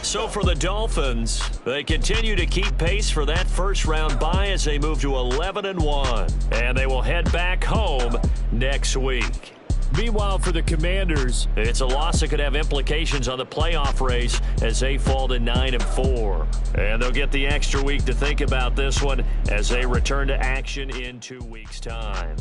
So for the Dolphins, they continue to keep pace for that first-round bye as they move to 11-1. And they will head back home next week. Meanwhile, for the Commanders, it's a loss that could have implications on the playoff race as they fall to 9-4. And they'll get the extra week to think about this one as they return to action in 2 weeks' time.